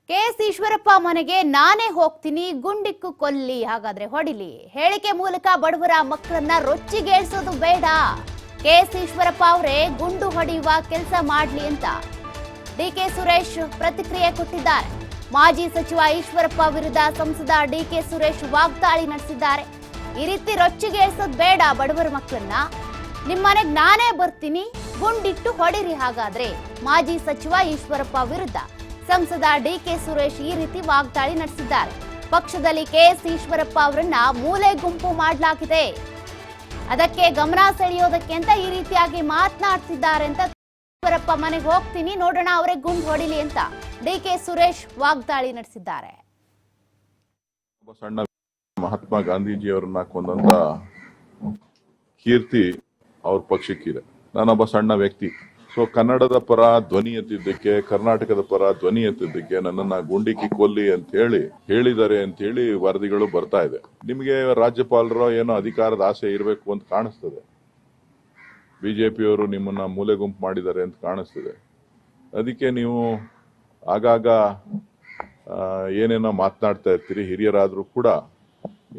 KS Eshwarappa ಮನೆಗೆ ನಾನೇ ಹೋಗ್ತೀನಿ, ಗುಂಡಿಕ್ಕು ಕೊಲ್ಲಿ, ಹಾಗಾದ್ರೆ ಹೊಡಿಲಿ. ಹೇಳಿಕೆ ಮೂಲಕ ಬಡವರ ಮಕ್ಕಳನ್ನ ರೊಚ್ಚಿಗೇಳಿಸೋದು ಬೇಡ. ಕೆಎಸ್ ಈಶ್ವರಪ್ಪ ಅವರೇ ಗುಂಡು ಹೊಡೆಯುವ ಕೆಲಸ ಮಾಡ್ಲಿ ಅಂತ ಡಿಕೆ ಸುರೇಶ್ ಪ್ರತಿಕ್ರಿಯೆ ಕೊಟ್ಟಿದ್ದಾರೆ. ಮಾಜಿ ಸಚಿವ ಈಶ್ವರಪ್ಪ ವಿರುದ್ಧ ಸಂಸದ ಡಿಕೆ ಸುರೇಶ್ ವಾಗ್ದಾಳಿ ನಡೆಸಿದ್ದಾರೆ. ಈ ರೀತಿ ರೊಚ್ಚಿಗೇಳಿಸೋದು ಬೇಡ, ಬಡವರ ಮಕ್ಕಳನ್ನ ನಿಮ್ಮ ಮನೆಗೆ ನಾನೇ ಬರ್ತೀನಿ, ಗುಂಡಿಟ್ಟು ಹೊಡಿರಿ. ಹಾಗಾದ್ರೆ ಮಾಜಿ ಸಚಿವ ಈಶ್ವರಪ್ಪ ವಿರುದ್ಧ ಸಂಸದ ಡಿಕೆ ಸುರೇಶ್ ಈ ರೀತಿ ವಾಗ್ದಾಳಿ ನಡೆಸಿದ್ದಾರೆ. ಪಕ್ಷದಲ್ಲಿ ಕೆಎಸ್ ಈಶ್ವರಪ್ಪ ಅವರನ್ನ ಮೂಲೆ ಗುಂಪು ಮಾಡಲಾಗಿದೆ, ಅದಕ್ಕೆ ಗಮನ ಸೆಳೆಯೋದಕ್ಕೆ ಅಂತ ಈ ರೀತಿಯಾಗಿ ಮಾತನಾಡ್ತಿದ್ದಾರೆ ಅಂತ. ಈಶ್ವರಪ್ಪ ಮನೆಗೆ ಹೋಗ್ತೀನಿ, ನೋಡೋಣ ಅವರೇ ಗುಂಡು ಹೊಡಿಲಿ ಅಂತ ಡಿಕೆ ಸುರೇಶ್ ವಾಗ್ದಾಳಿ ನಡೆಸಿದ್ದಾರೆ. ಸಣ್ಣ ಮಹಾತ್ಮ ಗಾಂಧೀಜಿಯವರನ್ನ ಕೊಂದಂತ ಕೀರ್ತಿ ಅವ್ರ ಪಕ್ಷಕ್ಕಿದೆ. ನಾನೊಬ್ಬ ಸಣ್ಣ ವ್ಯಕ್ತಿ. ಸೊ ಕನ್ನಡದ ಪರ ಧ್ವನಿ ಎತ್ತಿದ್ದಕ್ಕೆ, ಕರ್ನಾಟಕದ ಪರ ಧ್ವನಿ ಎತ್ತಿದ್ದಕ್ಕೆ ನನ್ನನ್ನ ಗುಂಡಿಕ್ಕಿ ಕೊಲ್ಲಿ ಅಂತ ಹೇಳಿದ್ದಾರೆ ಅಂತ ಹೇಳಿ ವರದಿಗಳು ಬರ್ತಾ ಇದೆ. ನಿಮಗೆ ರಾಜ್ಯಪಾಲರು ಏನೋ ಅಧಿಕಾರದ ಆಸೆ ಇರಬೇಕು ಅಂತ ಕಾಣಿಸ್ತದೆ. ಬಿಜೆಪಿಯವರು ನಿಮ್ಮನ್ನ ಮೂಲೆ ಗುಂಪು ಮಾಡಿದ್ದಾರೆ ಅಂತ ಕಾಣಿಸ್ತದೆ. ಅದಕ್ಕೆ ನೀವು ಆಗಾಗ ಏನೇನೋ ಮಾತನಾಡ್ತಾ ಇರ್ತೀರಿ. ಹಿರಿಯರಾದ್ರೂ ಕೂಡ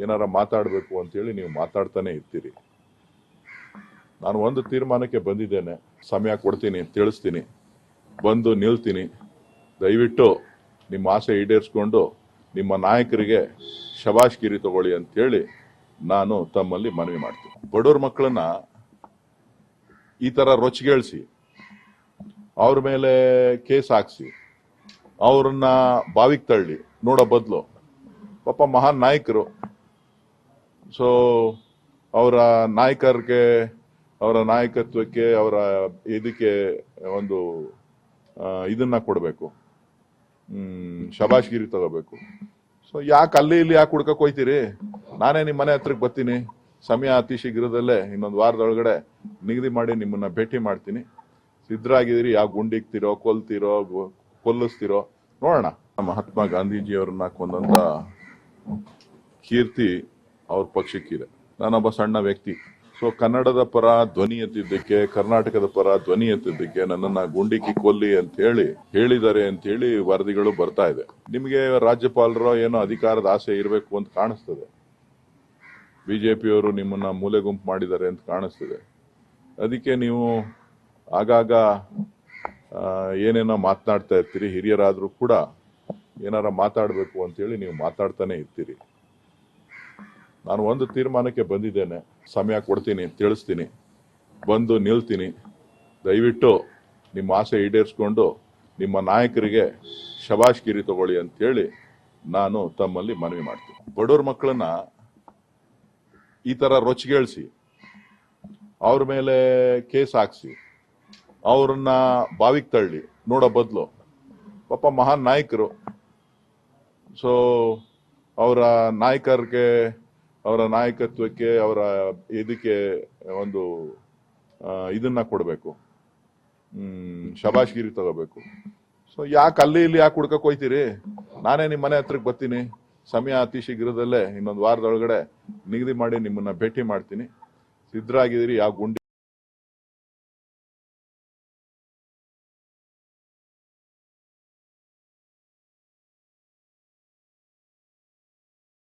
ಏನಾರ ಮಾತಾಡಬೇಕು ಅಂತೇಳಿ ನೀವು ಮಾತಾಡ್ತಾನೆ ಇರ್ತೀರಿ. ನಾನು ಒಂದು ತೀರ್ಮಾನಕ್ಕೆ ಬಂದಿದ್ದೇನೆ. ಸಮಯ ಕೊಡ್ತೀನಿ, ತಿಳಿಸ್ತೀನಿ, ಬಂದು ನಿಲ್ತೀನಿ. ದಯವಿಟ್ಟು ನಿಮ್ಮ ಆಸೆ ಈಡೇರಿಸ್ಕೊಂಡು ನಿಮ್ಮ ನಾಯಕರಿಗೆ ಶಬಾಷ್ಗಿರಿ ತಗೊಳ್ಳಿ ಅಂತೇಳಿ ನಾನು ತಮ್ಮಲ್ಲಿ ಮನವಿ ಮಾಡ್ತೀನಿ. ಬಡವ್ರ ಮಕ್ಕಳನ್ನ ಈ ತರ ರೊಚ್ಚಿಗೇಳಿಸಿ ಅವ್ರ ಮೇಲೆ ಕೇಸ್ ಹಾಕ್ಸಿ ಅವ್ರನ್ನ ಬಾವಿಗೆ ತಳ್ಳಿ ನೋಡೋ ಬದಲು ಪಾಪ ಮಹಾನ್ ನಾಯಕರು. ಸೊ ಅವರ ನಾಯಕರಿಗೆ, ಅವರ ನಾಯಕತ್ವಕ್ಕೆ, ಅವರ ಇದಕ್ಕೆ ಒಂದು ಇದನ್ನ ಕೊಡಬೇಕು, ಶಬಾಷ್ಗಿರಿ ತಗೋಬೇಕು. ಸೊ ಯಾಕೆ ಅಲ್ಲಿ ಇಲ್ಲಿ ಯಾಕೆ ಹುಡ್ಕಕ್ ಹೋಯ್ತೀರಿ? ನಾನೇ ನಿಮ್ಮ ಮನೆ ಹತ್ರಕ್ಕೆ ಬರ್ತೀನಿ. ಸಮಯ ಅತಿ ಶೀಘ್ರದಲ್ಲೇ ಇನ್ನೊಂದು ವಾರದೊಳಗಡೆ ನಿಗದಿ ಮಾಡಿ ನಿಮ್ಮನ್ನ ಭೇಟಿ ಮಾಡ್ತೀನಿ. ಸಿದ್ಧರಾಗಿದ್ದೀರಿ? ಯಾವ ಗುಂಡಿಕ್ತಿರೋ, ಕೊಲ್ತಿರೋ, ಕೊಲ್ಲಿಸ್ತಿರೋ ನೋಡೋಣ. ಮಹಾತ್ಮ ಗಾಂಧೀಜಿಯವರನ್ನ ಕೊಂದಂತ ಕೀರ್ತಿ ಅವ್ರ ಪಕ್ಷಕ್ಕಿದೆ. ನಾನೊಬ್ಬ ಸಣ್ಣ ವ್ಯಕ್ತಿ. ಸೊ ಕನ್ನಡದ ಪರ ಧ್ವನಿ ಎತ್ತಿದ್ದಕ್ಕೆ, ಕರ್ನಾಟಕದ ಪರ ಧ್ವನಿ ಎತ್ತಿದ್ದಕ್ಕೆ ನನ್ನನ್ನ ಗುಂಡಿಕ್ಕಿ ಕೊಲ್ಲಿ ಅಂತ ಹೇಳಿದ್ದಾರೆ ಅಂತ ಹೇಳಿ ವರದಿಗಳು ಬರ್ತಾ ಇದೆ. ನಿಮಗೆ ರಾಜ್ಯಪಾಲರು ಏನೋ ಅಧಿಕಾರದ ಆಸೆ ಇರಬೇಕು ಅಂತ ಕಾಣಿಸ್ತದೆ. ಬಿಜೆಪಿಯವರು ನಿಮ್ಮನ್ನ ಮೂಲೆ ಗುಂಪು ಮಾಡಿದ್ದಾರೆ ಅಂತ ಕಾಣಿಸ್ತದೆ. ಅದಕ್ಕೆ ನೀವು ಆಗಾಗ ಏನೇನೋ ಮಾತನಾಡ್ತಾ ಇರ್ತೀರಿ. ಹಿರಿಯರಾದ್ರೂ ಕೂಡ ಏನಾರ ಮಾತಾಡಬೇಕು ಅಂತೇಳಿ ನೀವು ಮಾತಾಡ್ತಾನೆ ಇರ್ತೀರಿ. ನಾನು ಒಂದು ತೀರ್ಮಾನಕ್ಕೆ ಬಂದಿದ್ದೇನೆ. ಸಮಯ ಕೊಡ್ತೀನಿ, ತಿಳಿಸ್ತೀನಿ, ಬಂದು ನಿಲ್ತೀನಿ. ದಯವಿಟ್ಟು ನಿಮ್ಮ ಆಸೆ ಈಡೇರಿಸ್ಕೊಂಡು ನಿಮ್ಮ ನಾಯಕರಿಗೆ ಶಬಾಷ್ಗಿರಿ ತಗೊಳ್ಳಿ ಅಂತೇಳಿ ನಾನು ತಮ್ಮಲ್ಲಿ ಮನವಿ ಮಾಡ್ತೀನಿ. ಬಡವ್ರ ಮಕ್ಕಳನ್ನ ಈ ತರ ರೊಚ್ಚಿಗೇಳಿಸಿ ಅವ್ರ ಮೇಲೆ ಕೇಸ್ ಹಾಕ್ಸಿ ಅವ್ರನ್ನ ಬಾವಿಗೆ ತಳ್ಳಿ ನೋಡೋ ಬದಲು ಪಾಪ ಮಹಾನ್ ನಾಯಕರು. ಸೊ ಅವರ ನಾಯಕರಿಗೆ, ಅವರ ನಾಯಕತ್ವಕ್ಕೆ, ಅವರ ಇದಕ್ಕೆ ಒಂದು ಇದನ್ನ ಕೊಡಬೇಕು, ಶಬಾಷ್ಗಿರಿ ತಗೋಬೇಕು. ಸೊ ಯಾಕೆ ಅಲ್ಲಿ ಇಲ್ಲಿ ಯಾಕೆ ಹುಡ್ಕಕ್ ಹೋಯ್ತೀರಿ? ನಾನೇ ನಿಮ್ಮ ಮನೆ ಹತ್ರಕ್ಕೆ ಬರ್ತೀನಿ. ಸಮಯ ಅತಿ ಶೀಘ್ರದಲ್ಲೇ ಇನ್ನೊಂದು ವಾರದೊಳಗಡೆ ನಿಗದಿ ಮಾಡಿ ನಿಮ್ಮನ್ನ ಭೇಟಿ ಮಾಡ್ತೀನಿ. ಸಿದ್ಧರಾಗಿದ್ದೀರಿ? ಯಾವ ಗುಂಡಿ